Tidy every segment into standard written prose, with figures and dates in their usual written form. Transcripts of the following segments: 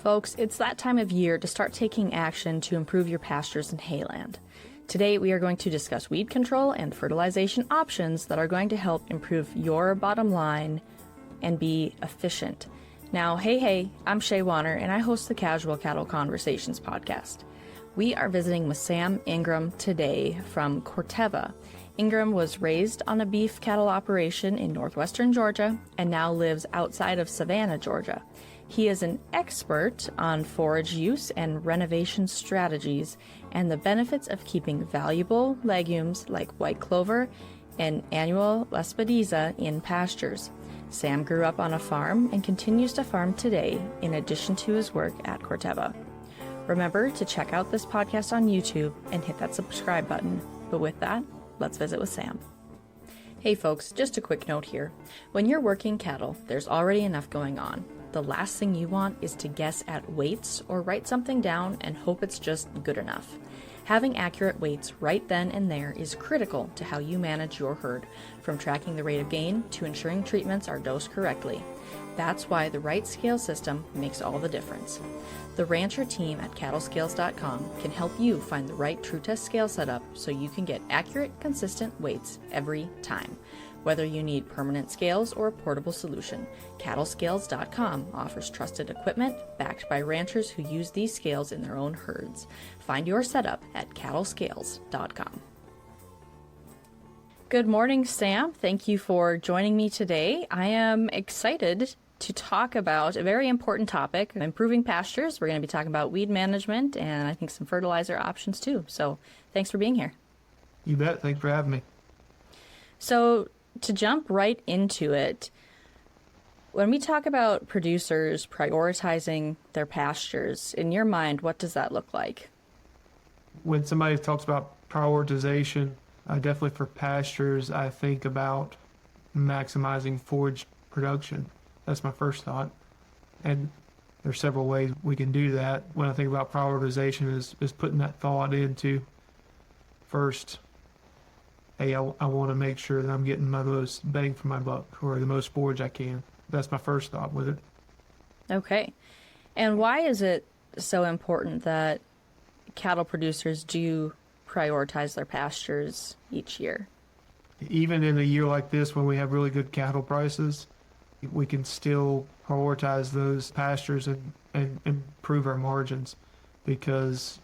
Folks, it's that time of year to start taking action to improve your pastures and hayland. Today we are going to discuss weed control and fertilization options that are going to help improve your bottom line and be efficient. Now, hey, I'm Shaye and I host the Casual Cattle Conversations podcast. We are visiting with Sam Ingram today from Corteva. Ingram was raised on a beef cattle operation in northwestern Georgia and now lives outside of Savannah, Georgia. He is an expert on forage use and renovation strategies and the benefits of keeping valuable legumes like white clover and annual lespedeza in pastures. Sam grew up on a farm and continues to farm today in addition to his work at Corteva. Remember to check out this podcast on YouTube and hit that subscribe button. But with that, let's visit with Sam. Hey folks, just a quick note here. When you're working cattle, there's already enough going on. The last thing you want is to guess at weights or write something down and hope it's just good enough. Having accurate weights right then and there is critical to how you manage your herd, from tracking the rate of gain to ensuring treatments are dosed correctly. That's why the right scale system makes all the difference. The Rancher team at cattlescales.com can help you find the right True Test scale setup so you can get accurate, consistent weights every time. Whether you need permanent scales or a portable solution, cattlescales.com offers trusted equipment backed by ranchers who use these scales in their own herds. Find your setup at cattlescales.com. Good morning, Sam. Thank you for joining me today. I am excited to talk about a very important topic, improving pastures. We're going to be talking about weed management and I think some fertilizer options too. So thanks for being here. You bet. Thanks for having me. So to jump right into it, when we talk about producers prioritizing their pastures, in your mind, what does that look like? When somebody talks about prioritization, definitely for pastures, I think about maximizing forage production. That's my first thought. And there's several ways we can do that. When I think about prioritization is putting that thought into first, hey, I want to make sure that I'm getting my most bang for my buck or the most forage I can. That's my first thought with it. Okay. And why is it so important that cattle producers do prioritize their pastures each year? Even in a year like this when we have really good cattle prices, we can still prioritize those pastures and improve our margins, because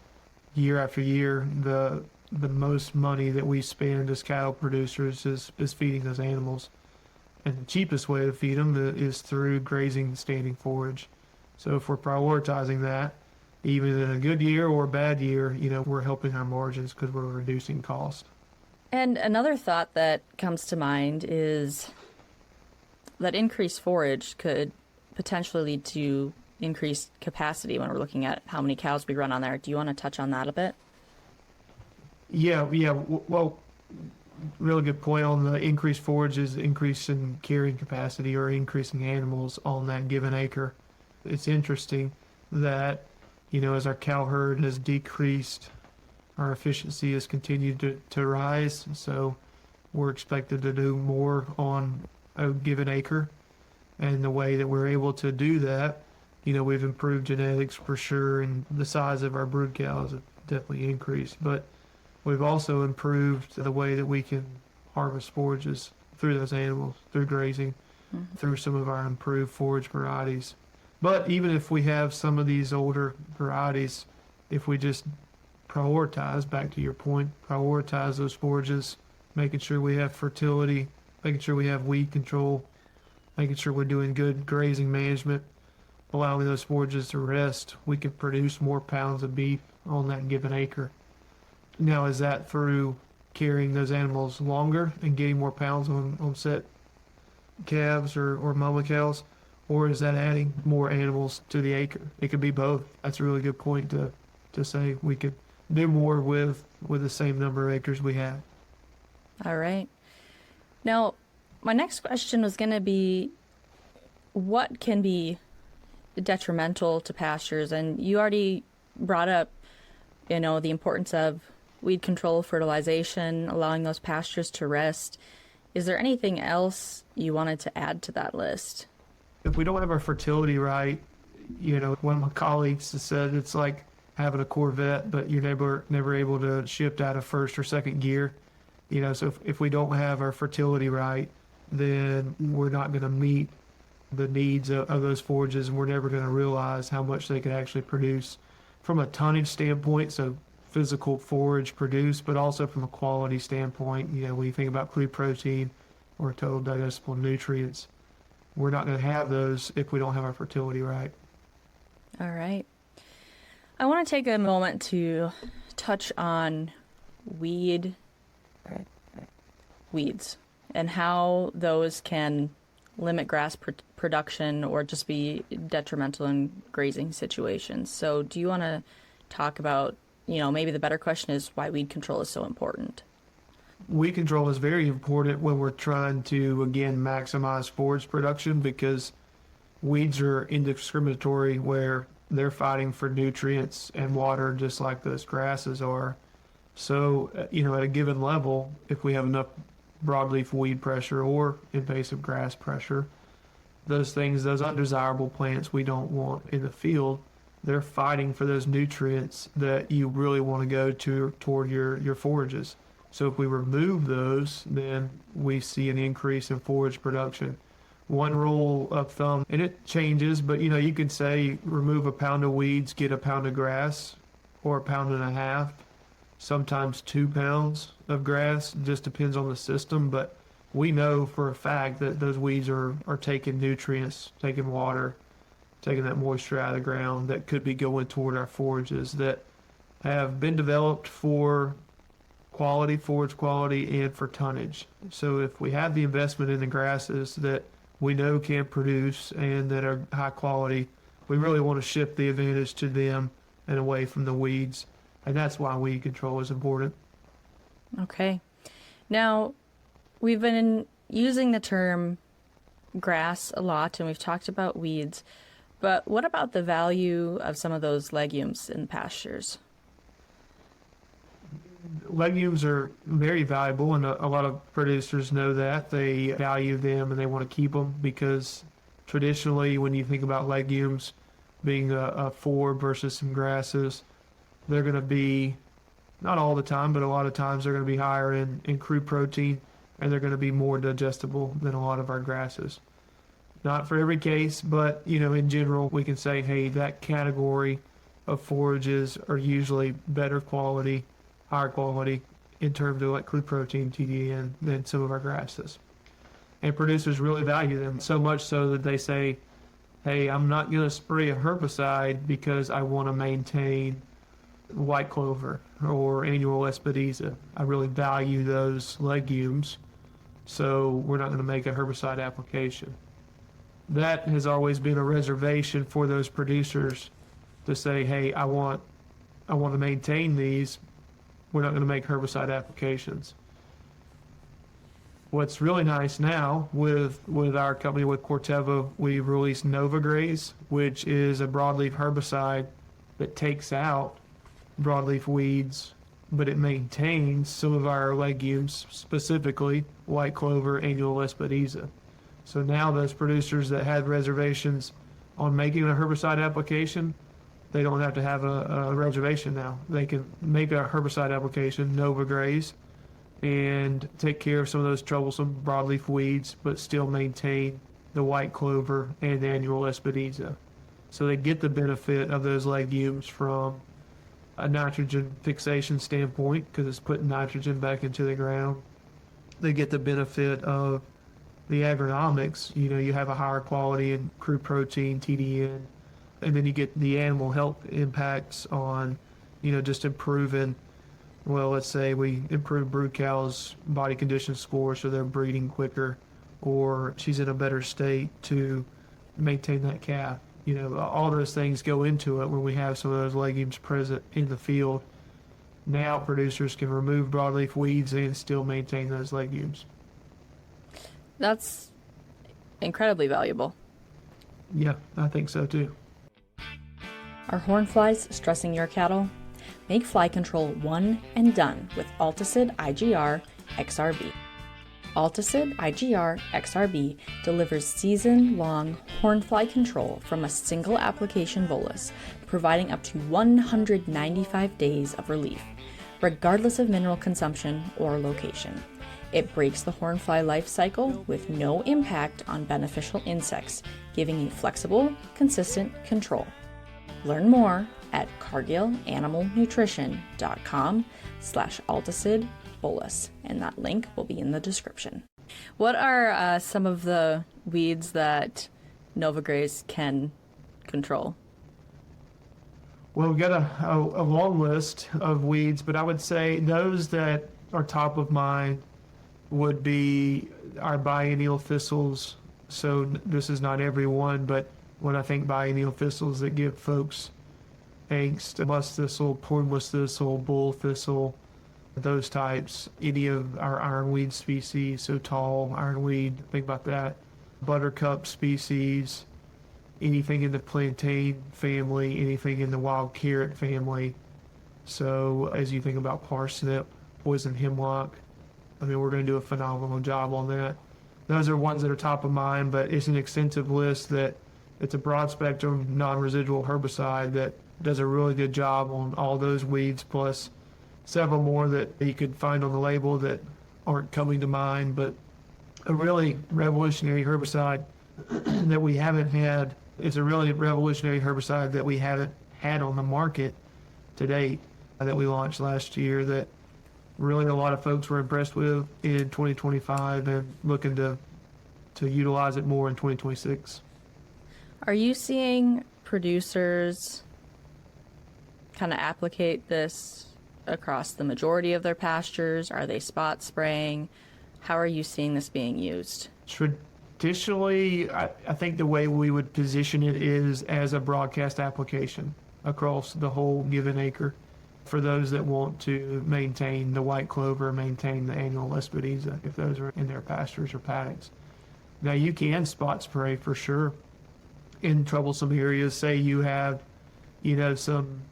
year after year, the most money that we spend as cattle producers is feeding those animals. And the cheapest way to feed them is through grazing standing forage. So if we're prioritizing that, even in a good year or a bad year, we're helping our margins because we're reducing cost. And another thought that comes to mind is that increased forage could potentially lead to increased capacity when we're looking at how many cows we run on there. Do you want to touch on that a bit? Yeah. Well, really good point on the increased forage is increase in carrying capacity or increasing animals on that given acre. It's interesting that, as our cow herd has decreased, our efficiency has continued to rise. So we're expected to do more on a given acre. And the way that we're able to do that, we've improved genetics for sure, and the size of our brood cows have definitely increased. But we've also improved the way that we can harvest forages through those animals, through grazing, through some of our improved forage varieties. But even if we have some of these older varieties, if we just prioritize, back to your point, prioritize those forages, making sure we have fertility, making sure we have weed control, making sure we're doing good grazing management, allowing those forages to rest, we can produce more pounds of beef on that given acre. Now, is that through carrying those animals longer and getting more pounds on set calves or mama cows, or is that adding more animals to the acre? It could be both. That's a really good point to say we could do more with the same number of acres we have. All right. Now, my next question was going to be, what can be detrimental to pastures? And you already brought up, the importance of weed control, fertilization, allowing those pastures to rest. Is there anything else you wanted to add to that list? If we don't have our fertility right, One of my colleagues has said it's like having a Corvette, but you're never able to shift out of first or second gear. So if we don't have our fertility right, then we're not going to meet the needs of those forages, and we're never going to realize how much they could actually produce from a tonnage standpoint, so physical forage produced, but also from a quality standpoint. When you think about crude protein or total digestible nutrients, we're not going to have those if we don't have our fertility right. All right. I want to take a moment to touch on weeds and how those can limit grass production or just be detrimental in grazing situations. So do you want to talk about, maybe the better question is why weed control is so important? Weed control is very important when we're trying to, again, maximize forage production, because weeds are indiscriminatory where they're fighting for nutrients and water just like those grasses are. So, at a given level, if we have enough broadleaf weed pressure or invasive grass pressure, those undesirable plants we don't want in the field, they're fighting for those nutrients that you really want to go toward your forages. So if we remove those, then we see an increase in forage production. One rule of thumb, and it changes, but you could say remove a pound of weeds, get a pound of grass, or a pound and a half, sometimes 2 pounds of grass, just depends on the system. But we know for a fact that those weeds are taking nutrients, taking water, taking that moisture out of the ground that could be going toward our forages that have been developed for forage quality, and for tonnage. So if we have the investment in the grasses that we know can produce and that are high quality, we really want to shift the advantage to them and away from the weeds. And that's why weed control is important. Okay. Now, we've been using the term grass a lot, and we've talked about weeds, but what about the value of some of those legumes in pastures? Legumes are very valuable, and a lot of producers know that. They value them and they want to keep them, because traditionally when you think about legumes being a forb versus some grasses, they're going to be, not all the time, but a lot of times they're going to be higher in crude protein, and they're going to be more digestible than a lot of our grasses. Not for every case, but in general we can say, hey, that category of forages are usually better quality, higher quality in terms of like crude protein, TDN, than some of our grasses. And producers really value them, so much so that they say, hey, I'm not going to spray a herbicide because I want to maintain white clover or annual Espadiza. I really value those legumes, so we're not going to make a herbicide application. That has always been a reservation for those producers to say, hey, I want to maintain these. We're not going to make herbicide applications. What's really nice now with our company, with Corteva, we've released NovaGraz, which is a broadleaf herbicide that takes out broadleaf weeds, but it maintains some of our legumes, specifically white clover, annual Espadiza. So now those producers that had reservations on making a herbicide application, they don't have to have a reservation now. They can make a herbicide application, NovaGraz, and take care of some of those troublesome broadleaf weeds, but still maintain the white clover and annual Espadiza. So they get the benefit of those legumes from a nitrogen fixation standpoint, because it's putting nitrogen back into the ground. They get the benefit of the agronomics. You have a higher quality in crude protein, TDN, and then you get the animal health impacts on, just improving, well, let's say we improve brood cows' body condition score so they're breeding quicker, or she's in a better state to maintain that calf. All those things go into it when we have some of those legumes present in the field. Now producers can remove broadleaf weeds and still maintain those legumes. That's incredibly valuable. Yeah, I think so too. Are horn flies stressing your cattle? Make fly control one and done with Alticid IGR XRB. Alticid IGR XRB delivers season-long hornfly control from a single application bolus, providing up to 195 days of relief, regardless of mineral consumption or location. It breaks the hornfly life cycle with no impact on beneficial insects, giving you flexible, consistent control. Learn more at cargillanimalnutrition.com/Alticid bolus, and that link will be in the description. What are some of the weeds that NovaGraz can control? Well, we've got a long list of weeds, but I would say those that are top of mind would be our biennial thistles. So this is not every one, but when I think biennial thistles that give folks angst, musk thistle, cornless thistle, bull thistle, those types, any of our ironweed species, so tall ironweed, think about that, buttercup species, anything in the plantain family, anything in the wild carrot family. So as you think about parsnip, poison hemlock, I mean, we're going to do a phenomenal job on that. Those are ones that are top of mind, but it's an extensive list that it's a broad spectrum non-residual herbicide that does a really good job on all those weeds, plus several more that you could find on the label that aren't coming to mind, but a really revolutionary herbicide that we haven't had. It's a really revolutionary herbicide that we haven't had on the market to date, that we launched last year, that really a lot of folks were impressed with in 2025 and looking to utilize it more in 2026. Are you seeing producers kind of applicate this across the majority of their pastures? Are they spot spraying? How are you seeing this being used? Traditionally, I think the way we would position it is as a broadcast application across the whole given acre for those that want to maintain the white clover, maintain the annual Lespedeza, if those are in their pastures or paddocks. Now, you can spot spray for sure in troublesome areas. Say you have, some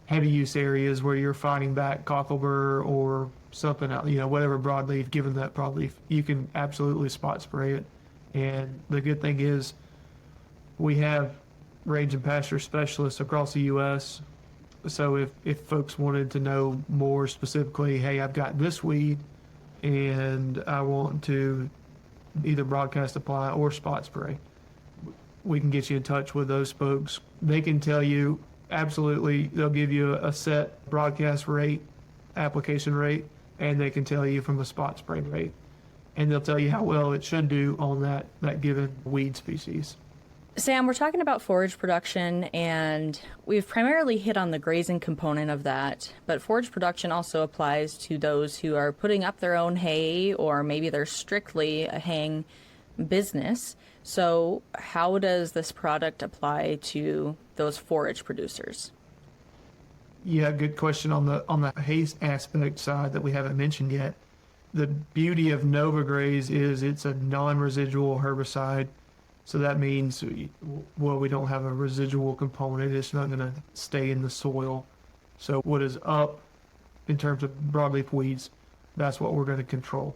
heavy use areas where you're fighting back cockleburr or something else, whatever broadleaf, given that broadleaf, you can absolutely spot spray it. And the good thing is we have range and pasture specialists across the U.S. So if folks wanted to know more specifically, hey, I've got this weed and I want to either broadcast apply or spot spray, we can get you in touch with those folks. They can tell you absolutely, they'll give you a set broadcast rate, application rate, and they can tell you from a spot spray rate. And they'll tell you how well it should do on that given weed species. Sam, we're talking about forage production, and we've primarily hit on the grazing component of that, but forage production also applies to those who are putting up their own hay, or maybe they're strictly a haying business. So how does this product apply to those forage producers? Yeah, good question on the hay aspect side that we haven't mentioned yet. The beauty of NovaGraz is it's a non-residual herbicide. So that means, well, we don't have a residual component. It's not going to stay in the soil. So what is up in terms of broadleaf weeds, that's what we're going to control.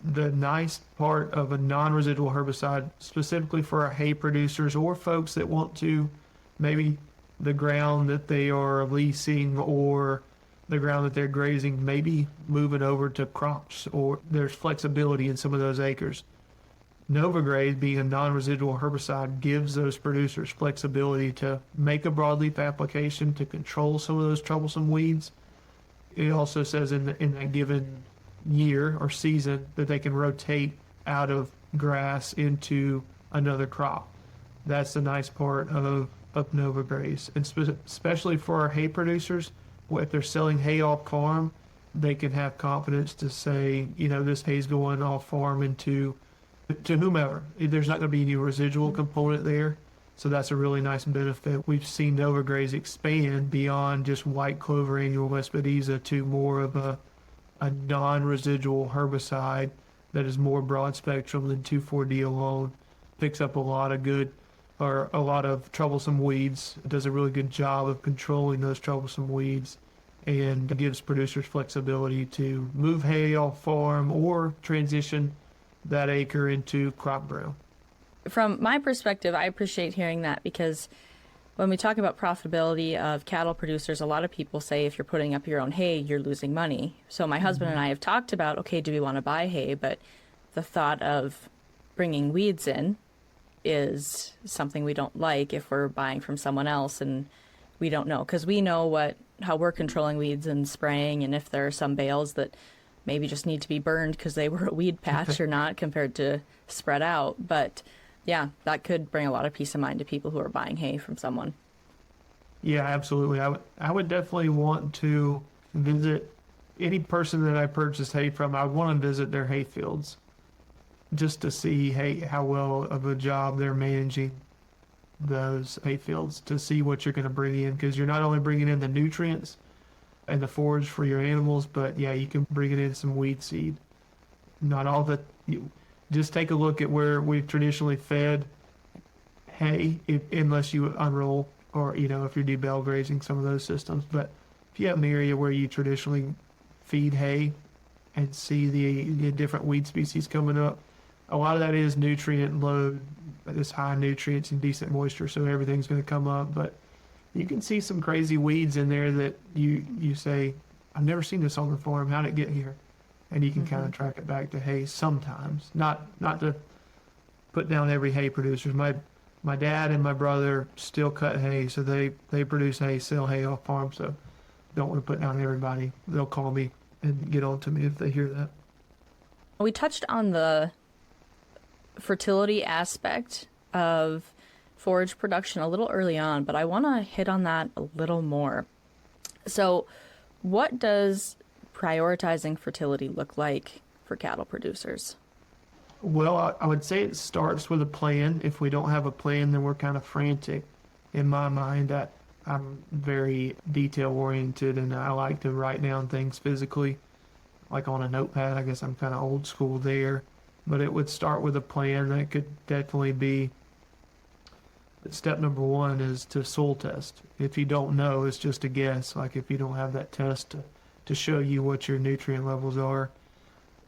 The nice part of a non-residual herbicide, specifically for our hay producers or folks that want to, maybe the ground that they are leasing or the ground that they're grazing, maybe moving over to crops, or there's flexibility in some of those acres. NovaGraz, being a non-residual herbicide, gives those producers flexibility to make a broadleaf application to control some of those troublesome weeds. It also says in that given year or season that they can rotate out of grass into another crop. That's the nice part of NovaGraz. And especially for our hay producers, if they're selling hay off farm, they can have confidence to say, this hay's going off farm into to whomever. There's not going to be any residual component there. So that's a really nice benefit. We've seen NovaGraz expand beyond just white clover annual Lespedeza to more of a non-residual herbicide that is more broad spectrum than 2,4-D alone. Picks up a lot of troublesome weeds. It does a really good job of controlling those troublesome weeds. and gives producers flexibility to move hay off farm or transition that acre into crop ground. From my perspective, I appreciate hearing that, because when we talk about profitability of cattle producers, a lot of people say if you're putting up your own hay, you're losing money. So my husband and I have talked about, okay, do we want to buy hay? But the thought of bringing weeds in is something we don't like if we're buying from someone else and we don't know. Because we know how we're controlling weeds and spraying, and if there are some bales that maybe just need to be burned because they were a weed patch or not compared to spread out. But yeah, that could bring a lot of peace of mind to people who are buying hay from someone. Yeah, absolutely. I would definitely want to visit any person that I purchase hay from. I would want to visit their hay fields just to see how well of a job they're managing those hay fields, to see what you're going to bring in, because you're not only bringing in the nutrients and the forage for your animals, but yeah, you can bring in some weed seed. Not all that. Just take a look at where we've traditionally fed hay, unless you unroll or, if you do bale grazing, some of those systems. But if you have an area where you traditionally feed hay and see the different weed species coming up, a lot of that is nutrient load. It's high nutrients and decent moisture, so everything's going to come up. But you can see some crazy weeds in there that you say, I've never seen this on the farm. How did it get here? And you can kind of track it back to hay sometimes. Not to put down every hay producer. My dad and my brother still cut hay, so they produce hay, sell hay off farm. So don't want to put down everybody. They'll call me and get on to me if they hear that. We touched on the fertility aspect of forage production a little early on, but I want to hit on that a little more. So what does prioritizing fertility look like for cattle producers? Well, I would say it starts with a plan. If we don't have a plan, then we're kind of frantic. In my mind, I'm very detail oriented, and I like to write down things physically, like on a notepad. I guess I'm kind of old school there. But it would start with a plan. That could definitely be step number one, is to soil test. If you don't know, it's just a guess. Like if you don't have that test to show you what your nutrient levels are.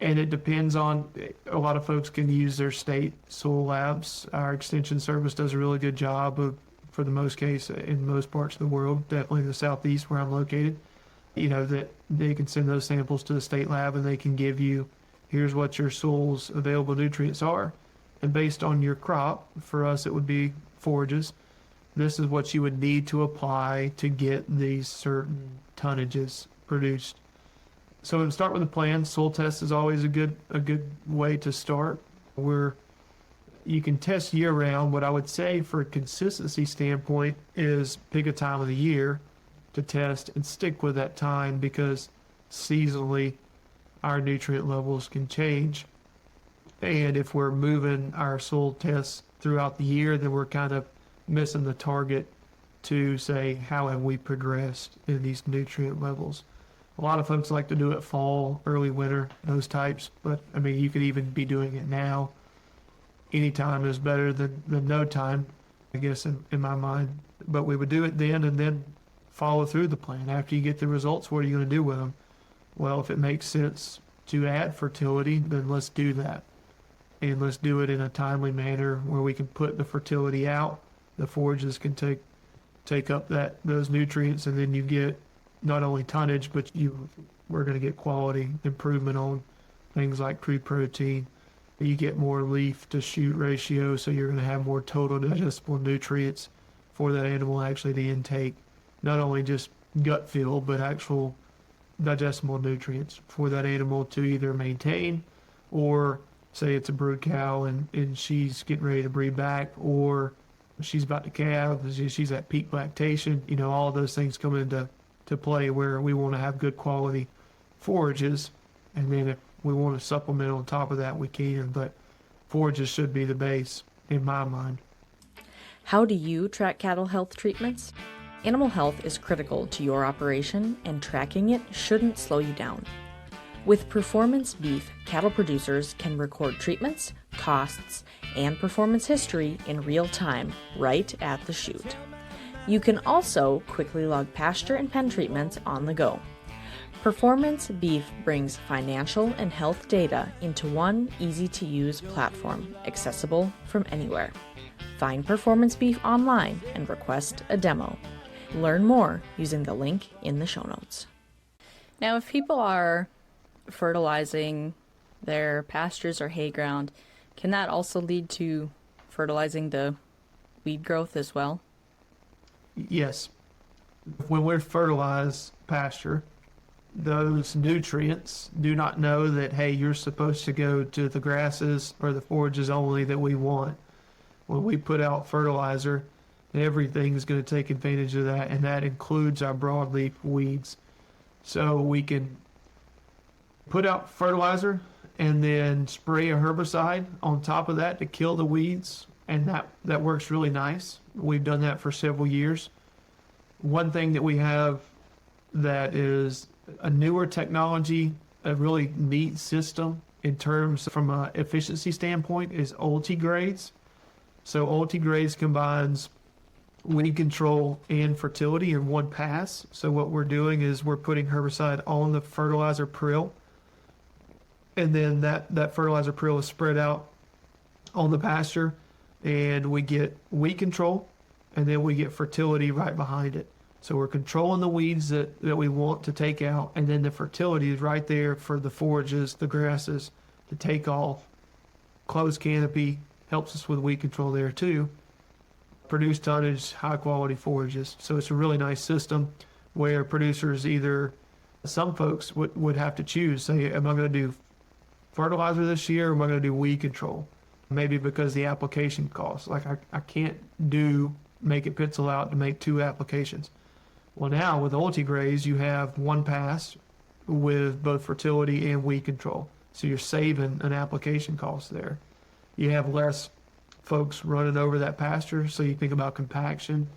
And it depends on, a lot of folks can use their state soil labs. Our extension service does a really good job of, for the most case, in most parts of the world, definitely the southeast where I'm located, that they can send those samples to the state lab and they can give you, here's what your soil's available nutrients are. And based on your crop, for us it would be forages, this is what you would need to apply to get these certain tonnages produced. So to start with a plan, soil test is always a good way to start. Where you can test year round. What I would say for a consistency standpoint is pick a time of the year to test and stick with that time, because seasonally our nutrient levels can change. And if we're moving our soil tests throughout the year, then we're kind of missing the target to say, how have we progressed in these nutrient levels? A lot of folks like to do it fall, early winter, those types. But, I mean, you could even be doing it now. Any time is better than no time, I guess, in my mind. But we would do it then and then follow through the plan. After you get the results, what are you going to do with them? Well, if it makes sense to add fertility, then let's do that. And let's do it in a timely manner where we can put the fertility out. The forages can take up those nutrients, and then you get not only tonnage, but we're going to get quality improvement on things like crude protein. You get more leaf to shoot ratio, so you're going to have more total digestible nutrients for that animal actually to intake. Not only just gut feel, but actual digestible nutrients for that animal to either maintain, or say it's a brood cow and she's getting ready to breed back, or she's about to calve, she's at peak lactation. All of those things come into play where we want to have good quality forages. And then if we want to supplement on top of that, we can, but forages should be the base in my mind. How do you track cattle health treatments? Animal health is critical to your operation, and tracking it shouldn't slow you down. With Performance Beef, cattle producers can record treatments, costs, and performance history in real time, right at the chute. You can also quickly log pasture and pen treatments on the go. Performance Beef brings financial and health data into one easy-to-use platform, accessible from anywhere. Find Performance Beef online and request a demo. Learn more using the link in the show notes. Now, if people are fertilizing their pastures or hay ground, can that also lead to fertilizing the weed growth as well? Yes. When we fertilize pasture, those nutrients do not know that, hey, you're supposed to go to the grasses or the forages only that we want. When we put out fertilizer, everything's going to take advantage of that, and that includes our broadleaf weeds. So we can put out fertilizer and then spray a herbicide on top of that to kill the weeds, and that works really nice. We've done that for several years. One thing that we have that is a newer technology, a really neat system in terms from an efficiency standpoint, is UltiGraze. So UltiGraze combines weed control and fertility in one pass. So what we're doing is we're putting herbicide on the fertilizer prill, and then that fertilizer prill is spread out on the pasture, and we get weed control, and then we get fertility right behind it. So we're controlling the weeds that we want to take out, and then the fertility is right there for the forages, the grasses, to take off. Closed canopy helps us with weed control there too. Produce tonnage, high quality forages. So it's a really nice system where producers some folks would have to choose, say, am I going to do fertilizer this year, or am I going to do weed control? Maybe because the application costs. Like I can't make it pencil out to make 2 applications. Well, now with UltiGraze, you have one pass with both fertility and weed control. So you're saving an application cost there. You have less folks running over that pasture, so you think about compaction.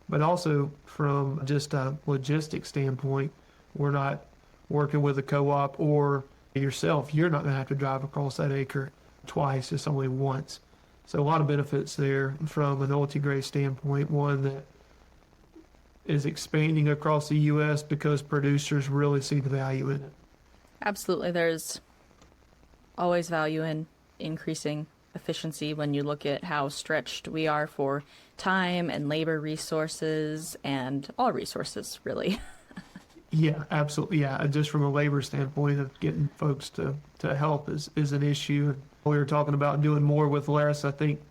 But also from just a logistics standpoint, we're not working with a co-op or yourself. You're not going to have to drive across that acre twice, it's only once. So a lot of benefits there from an UltiGraze standpoint. One that is expanding across the U.S. because producers really see the value in it. Absolutely. There's always value in increasing efficiency when you look at how stretched we are for time and labor resources and all resources, really. Yeah, absolutely. Yeah, just from a labor standpoint of getting folks to help is an issue. We were talking about doing more with less. I think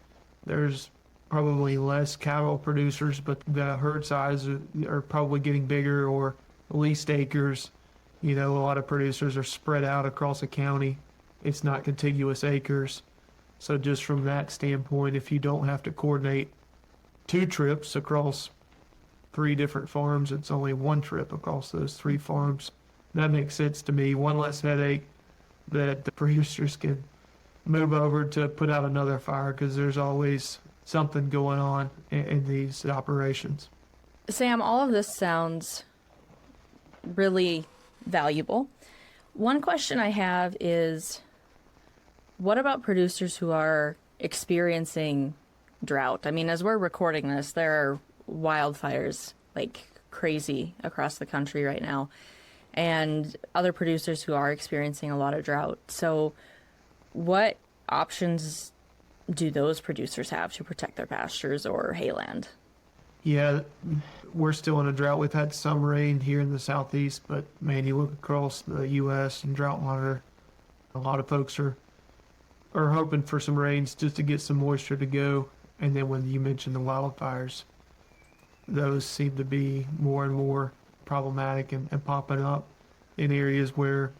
there's probably less cattle producers, but the herd size are probably getting bigger, or leased acres. You know, a lot of producers are spread out across a county. It's not contiguous acres. So just from that standpoint, if you don't have to coordinate 2 trips across 3 different farms, it's only 1 trip across those 3 farms. That makes sense to me. One less headache that the producers can move over to put out another fire, because there's always something going on in these operations. Sam, all of this sounds really valuable. One question I have is, what about producers who are experiencing drought? I mean, as we're recording this, there are wildfires like crazy across the country right now, and other producers who are experiencing a lot of drought. So what options do those producers have to protect their pastures or hayland? Yeah, we're still in a drought. We've had some rain here in the southeast, but man, you look across the U.S. and drought monitor, a lot of folks are hoping for some rains just to get some moisture to go. And then when you mentioned the wildfires, those seem to be more and more problematic and popping up in areas where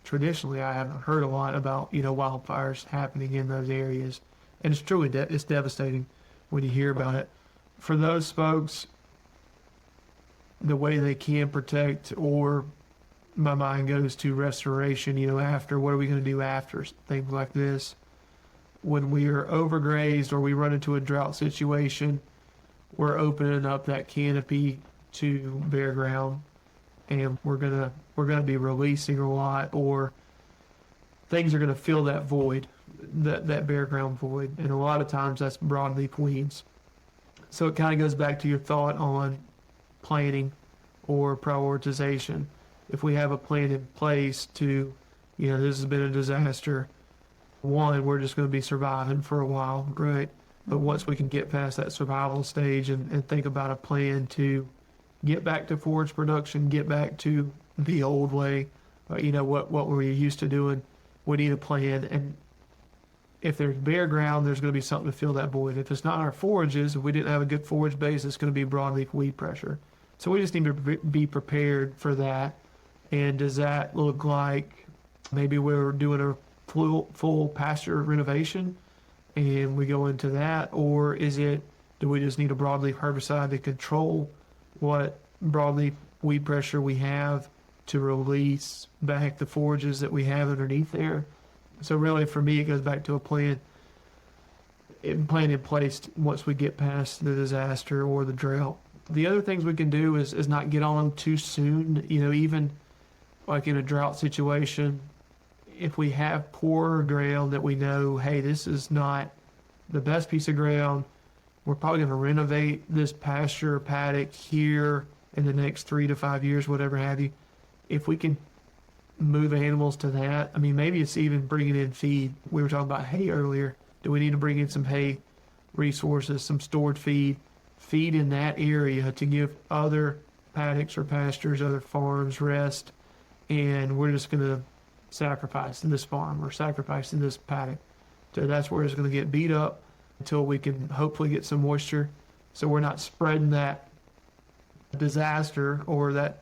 traditionally I haven't heard a lot about, wildfires happening in those areas. And it's truly, it's devastating when you hear about it. For those folks, the way they can protect, or my mind goes to restoration, after, what are we going to do after things like this? When we are overgrazed or we run into a drought situation, we're opening up that canopy to bare ground, and we're gonna be releasing a lot, or things are gonna fill that void, that bare ground void, and a lot of times that's broadleaf weeds. So it kind of goes back to your thought on planning or prioritization. If we have a plan in place to, this has been a disaster, one, we're just going to be surviving for a while, right? But once we can get past that survival stage and think about a plan to get back to forage production, get back to the old way, what we're used to doing, we need a plan. And if there's bare ground, there's going to be something to fill that void. If it's not our forages, if we didn't have a good forage base, it's going to be broadleaf weed pressure. So we just need to be prepared for that. And does that look like maybe we're doing a full pasture renovation and we go into that? Or do we just need a broadleaf herbicide to control what broadleaf weed pressure we have to release back the forages that we have underneath there? So really, for me, it goes back to a plan in place once we get past the disaster or the drought. The other things we can do is not get on them too soon. Even like in a drought situation, if we have poor ground that we know, hey, this is not the best piece of ground, we're probably going to renovate this pasture or paddock here in the next 3 to 5 years, whatever have you. If we can move animals to that, maybe it's even bringing in feed. We were talking about hay earlier. Do we need to bring in some hay resources, some stored feed in that area to give other paddocks or pastures, other farms rest? And we're just going to sacrifice in this farm or sacrifice in this paddock. So that's where it's going to get beat up until we can hopefully get some moisture. So we're not spreading that disaster or the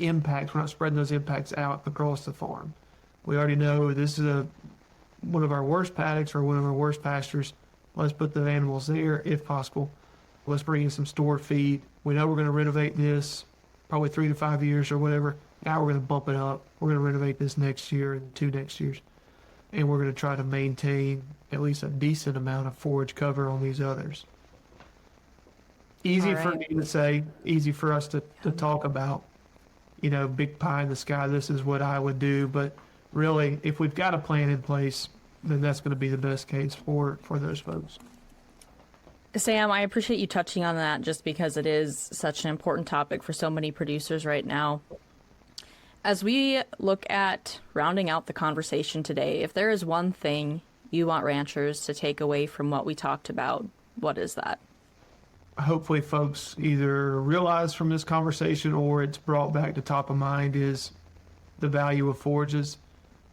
impacts, we're not spreading those impacts out across the farm. We already know this is one of our worst paddocks or one of our worst pastures. Let's put the animals there if possible. Let's bring in some stored feed. We know we're going to renovate this probably 3 to 5 years or whatever. Now we're going to bump it up. We're going to renovate this next year and 2 next years. And we're going to try to maintain at least a decent amount of forage cover on these others. Easy for me to say, easy for us to talk about. Big pie in the sky, this is what I would do. But really, if we've got a plan in place, then that's going to be the best case for those folks. Sam, I appreciate you touching on that just because it is such an important topic for so many producers right now. As we look at rounding out the conversation today, if there is one thing you want ranchers to take away from what we talked about, what is that? Hopefully folks either realize from this conversation or it's brought back to top of mind is the value of forages,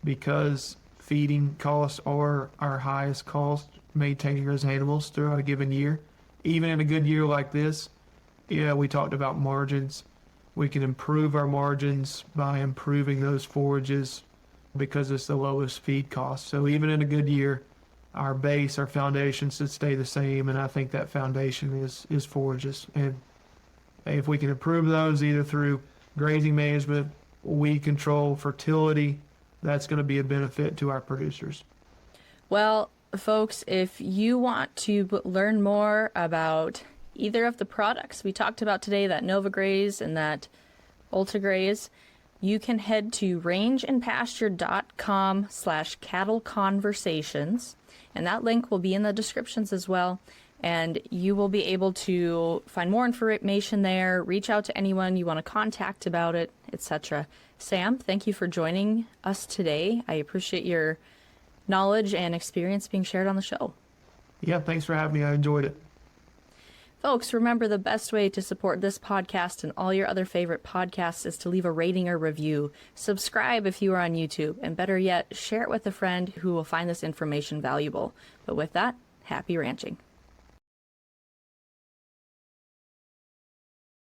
because feeding costs are our highest cost maintaining those animals throughout a given year. Even in a good year like this, we talked about margins. We can improve our margins by improving those forages because it's the lowest feed cost. So even in a good year, our base, our foundation should stay the same, and I think that foundation is forages. And if we can improve those either through grazing management, weed control, fertility, that's going to be a benefit to our producers. Well, folks, if you want to learn more about either of the products we talked about today, that NovaGraz and that UltraGraze, you can head to rangeandpasture.com/cattle conversations. And that link will be in the descriptions as well. And you will be able to find more information there, reach out to anyone you want to contact about it, etc. Sam, thank you for joining us today. I appreciate your knowledge and experience being shared on the show. Yeah, thanks for having me. I enjoyed it. Folks, remember the best way to support this podcast and all your other favorite podcasts is to leave a rating or review. Subscribe if you are on YouTube, and better yet, share it with a friend who will find this information valuable. But with that, happy ranching.